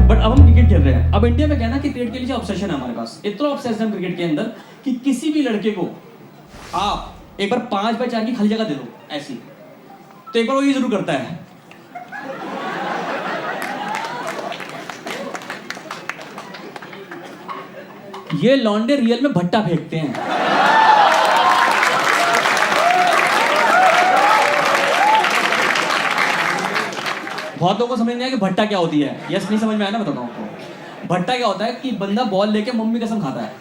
But अब हम cricket खेल रहे हैं। अब इंडिया में कहना कि क्रिकेट के लिए ऑब्सेशन है हमारे पास, इतना ऑब्सेशन है क्रिकेट के अंदर कि किसी भी लड़के को आप एक बार 5x4 की खाली जगह दे दो ऐसी, तो एक बार वो ये जरूर करता है। ये लौंडे रियल में भट्टा फेंकते हैं। बहुत लोगों को समझ नहीं आया कि भट्टा क्या होती है। यस, नहीं समझ में आया ना, बताता हूँ आपको। भट्टा क्या होता है कि बंदा बॉल लेके मम्मी कसम खाता है,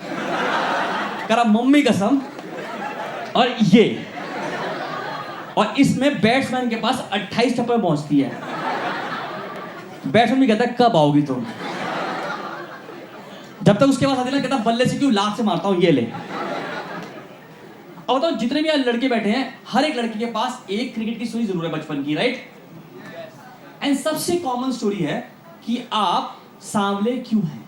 करा मम्मी कसम। और ये, और इसमें बैट्समैन के पास 28 टप्पे पहुंचती है। बैट्समैन भी कहता है कब आओगी तुम। जब तक उसके पास आती है ना, कहता बल्ले से क्यों लात से मारता हूं, ये ले। अब बताओ, जितने भी लड़के बैठे हैं, हर एक लड़के के पास एक क्रिकेट की स्टोरी जरूर है बचपन की, राइट? एंड सबसे कॉमन स्टोरी है कि आप सांवले क्यों हैं।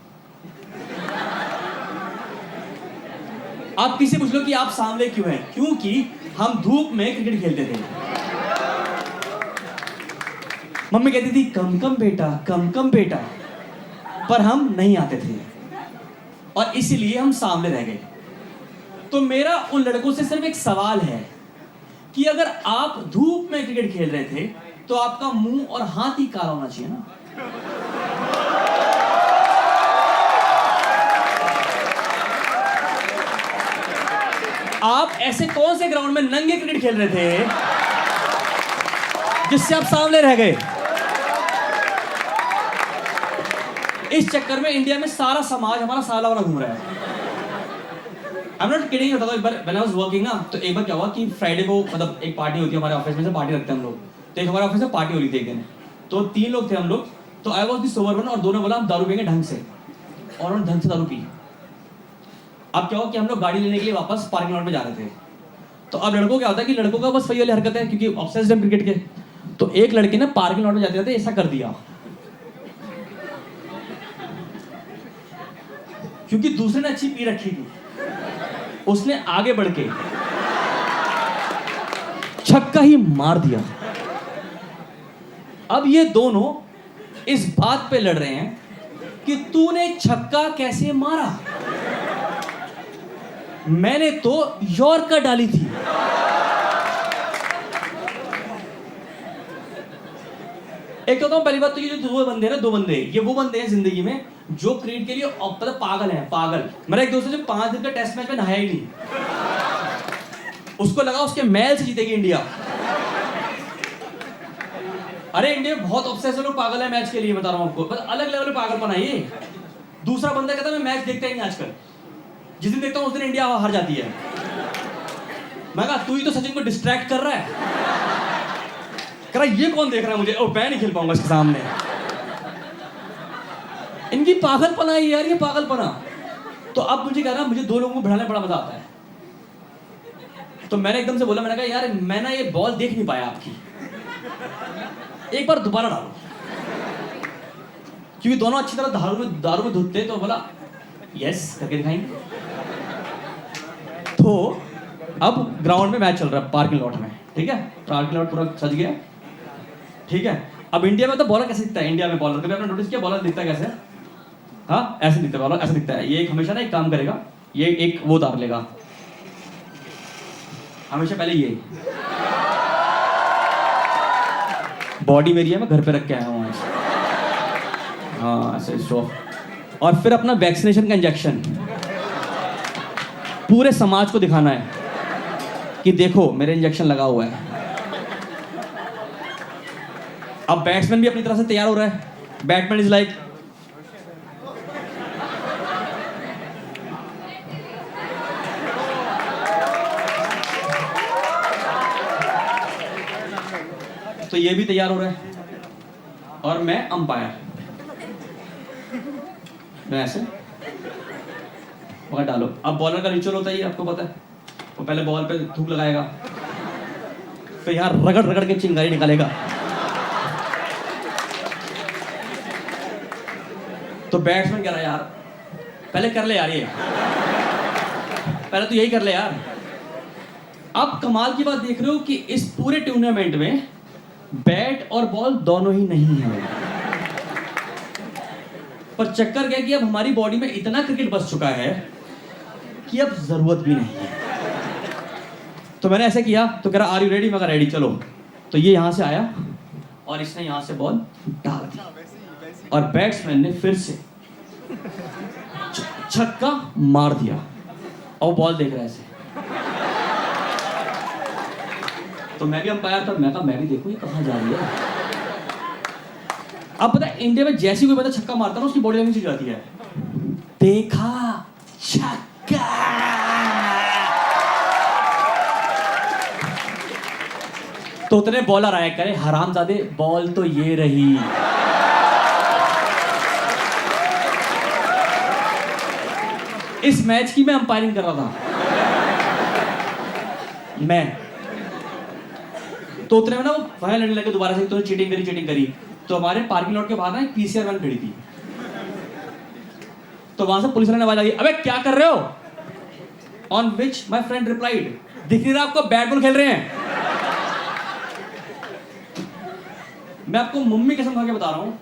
आप किसी पूछ लो कि आप सांवले क्यों हैं, क्योंकि हम धूप में क्रिकेट खेलते थे। मम्मी कहती थी कम कम बेटा, कम कम बेटा, पर हम नहीं आते थे और इसीलिए हम सांवले रह गए। तो मेरा उन लड़कों से सिर्फ एक सवाल है कि अगर आप धूप में क्रिकेट खेल रहे थे तो आपका मुंह और हाथ ही काला होना चाहिए ना। आप ऐसे कौन से ग्राउंड में नंगे क्रिकेट खेल रहे थे जिससे आप सांवले रह गए? इस चक्कर में इंडिया में सारा समाज हमारा साला वाला घूम रहा है। I'm not kidding, बताता हूं, एक बार when I was working ना, तो एक बार क्या हुआ कि फ्राइडे को मतलब एक पार्टी होती है हमारे ऑफिस में, से पार्टी रखते हैं हम लोग। तो एक हमारे ऑफिस में पार्टी हो रही थी एक दिन, तो 3 लोग थे हम लोग। तो I was the sober one, और दोनों बोला हम दारू पियेंगे ढंग से, और उन्होंने ढंग से दारू पी। अब क्या हुआ कि हम लोग गाड़ी लेने के लिए वापस पार्किंग लॉट में जा रहे थे। तो अब लड़कों क्या होता है कि लड़कों का बस वही वाली हरकत है, क्योंकि ऑब्सेस्ड है क्रिकेट के। तो एक लड़के ने पार्किंग लॉट में जाते जाते ऐसा कर दिया, क्योंकि दूसरे ने अच्छी पी रखी थी, उसने आगे बढ़ के छक्का ही मार दिया। अब ये दोनों इस बात पे लड़ रहे हैं कि तूने छक्का कैसे मारा, मैंने तो यॉर्कर डाली थी। एक तो पहली बात तो ये जो 2 बंदे हैं ना, 2 बंदे, ये वो बंदे हैं जिंदगी में जो क्रिकेट के लिए मतलब पागल हैं, पागल। मेरा एक दोस्त है जो 5 दिन का टेस्ट मैच में नहाया ही नहीं, उसको लगा उसके मैल से जीतेगी इंडिया। अरे इंडिया में बहुत ऑब्सेसिव लोग पागल है मैच के लिए, बता रहा हूं आपको, बस अलग लेवल पे पागलपन है ये। दूसरा बंदा कहता है मैं मैच देखता ही नहीं आजकल, जिस दिन देखता हूं उस दिन इंडिया हार जाती है। मैं कहा तू ही तो सचिन को डिस्ट्रैक्ट कर रहा है। कह रहा ये कौन देख रहा है मुझे, ओ मैं नहीं खेल पाऊंगा इसके सामने। इनकी पागलपना है यार, ये पागलपना। तो अब मुझे कह रहा मुझे 2 लोगों को भिड़ाने में बड़ा मजा आता है। तो मैंने एकदम से बोला, मैंने कहा यार मैं ना ये बॉल देख नहीं पाया आपकी, एक बार दोबारा डालो, क्योंकि दोनों अच्छी तरह दारू में धुलते। तो बोला यस करके दिखाएंगे। तो अब ग्राउंड में मैच चल रहा है पार्किंग लॉट में, ठीक है, पार्किंग लॉट पूरा सज गया, ठीक है। अब इंडिया में तो बॉलर कैसे दिखता है, इंडिया में बॉलर कभी आपने नोटिस किया बॉलर दिखता है कैसे? हाँ ऐसे दिखता है बॉलर, ऐसे दिखता है। ये एक हमेशा ना एक काम करेगा, ये एक वो उतार लेगा हमेशा, पहले ये बॉडी मेरी है, मैं घर पे रख के आया हूँ। हाँ ऐसे शो, और फिर अपना वैक्सीनेशन का इंजेक्शन पूरे समाज को दिखाना है कि देखो मेरे इंजेक्शन लगा हुआ है। अब बैट्समैन भी अपनी तरह से तैयार हो रहा है। बैट्समैन इज लाइक तो ये भी तैयार हो रहा है, और मैं अंपायर, मैं ऐसे मगर डालो। अब बॉलर का रिचुअल होता है, आपको पता है, वो पहले बॉल पे थूक लगाएगा, फिर यहाँ रगड़ रगड़ के चिंगारी निकालेगा। तो बैट्समैन कह रहा है यार पहले कर ले यार, ये पहले तो यही कर ले यार। आप कमाल की बात देख रहे हो कि इस पूरे टूर्नामेंट में बैट और बॉल दोनों ही नहीं है। पर चक्कर क्या है कि अब हमारी बॉडी में इतना क्रिकेट बस चुका है कि अब जरूरत भी नहीं है। तो मैंने ऐसे किया, तो कह रहा आर यू रेडी? मैं कहा रेडी, चलो। तो ये यहाँ से आया और इसने यहाँ से बॉल डाल दी और बैट्समैन ने फिर से छक्का मार दिया और बॉल देख रहा है ऐसे। तो मैं भी अंपायर था, मैं कहा मैं भी देखूं ये कहाँ जा रही है। अब पता है इंडिया में जैसी कोई बंदा छक्का मारता है ना उसकी बॉडी लैंग्वेज जाती है, देखा छक्का। तो उतने बॉलर आया करे हरामजादे, बॉल तो ये रही। इस मैच की मैं अंपायरिंग कर रहा था मैं। तो उतने में ना वो वहां लड़ने लगे दोबारा से, तो चीटिंग करी। तो हमारे पार्किंग लॉट के बाहर ना एक पीसीआर वैन खड़ी थी। तो वहां से पुलिस वाले ने आवाज आई, अबे क्या कर रहे हो? On which my friend replied, दिख नहीं रहा आपको बैट बॉल खेल रहे हैं। मैं आपको मम्मी कसम खा के बता रहा हूं,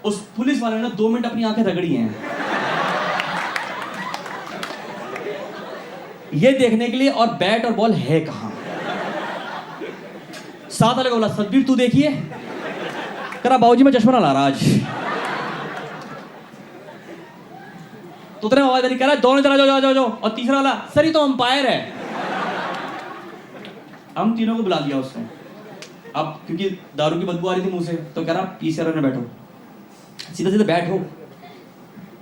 उस पुलिस वाले ने 2 मिनट अपनी आंखें रगड़ी हैं ये देखने के लिए, और बैट और बॉल है कहां। साथ वाले को बोला, सतबीर तू देखिए। करा बाबूजी मैं चश्मा ना ला रहा आज। तो उतने आवाज कह रहा दोनों तरह जाओ। और तीसरा वाला, सर ये तो अंपायर है। हम तीनों को बुला दिया उसने। अब क्योंकि दारू की बदबू आ रही थी मुंह से, तो कह रहा पीसीआर में बैठो, सीधा बैठो।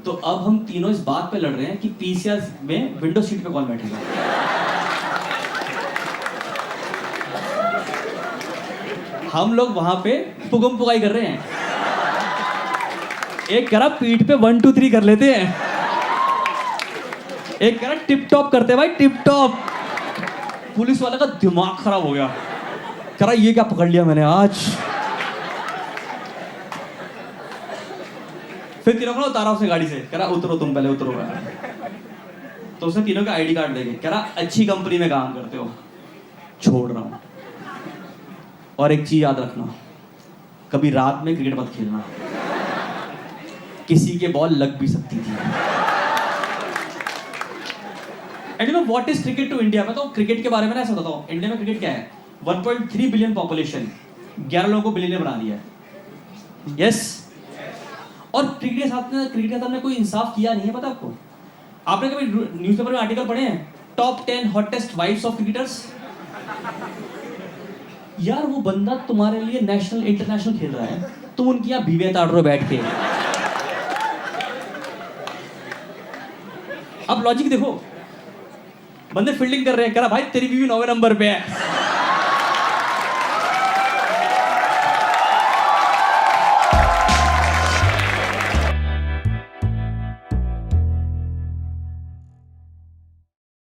तो अब हम तीनों इस बात पे लड़ रहे हैं कि पीसीआर में विंडो सीट पे कौन बैठेगा। हम लोग वहां पे पुगम पुगाई कर रहे हैं। एक कह रहा पीठ पे 1 2 3 कर लेते हैं, एक कह रहा टिप टॉप करते हैं भाई, टिप टॉप। पुलिस वाले का दिमाग खराब हो गया, कह रहा ये क्या पकड़ लिया मैंने आज। फिर तीनों को उतारा उसने गाड़ी से, कह रहा उतरो तुम पहले उतरो। तो उसने तीनों का आईडी कार्ड देके कह रहा अच्छी कंपनी में काम करते हो, छोड़ रहा हूं। और एक चीज याद रखना, कभी रात में क्रिकेट मत खेलना, किसी के बॉल लग भी सकती थी। And you know what is cricket to India? मैं तो क्रिकेट के बारे में ऐसा बताता हूं, इंडिया में क्रिकेट क्या है, 1.3 बिलियन पॉपुलेशन, 11 लोगों को बिलियनर बना दिया है। यस और क्रिकेट के साथ में कोई इंसाफ किया नहीं है, पता आपको? आपने कभी न्यूज़पेपर में आर्टिकल पढ़े हैं, top 10 hottest wives of cricketers? यार वो बंदा तुम्हारे लिए नेशनल इंटरनेशनल खेल रहा है, तुम उनकी यहाँ बीवे ताड़ रहे हो बैठ के। अब लॉजिक देखो, बंदे फील्डिंग कर रहे हैं, कह रहा भाई तेरी बीवी 9वें नंबर पे है।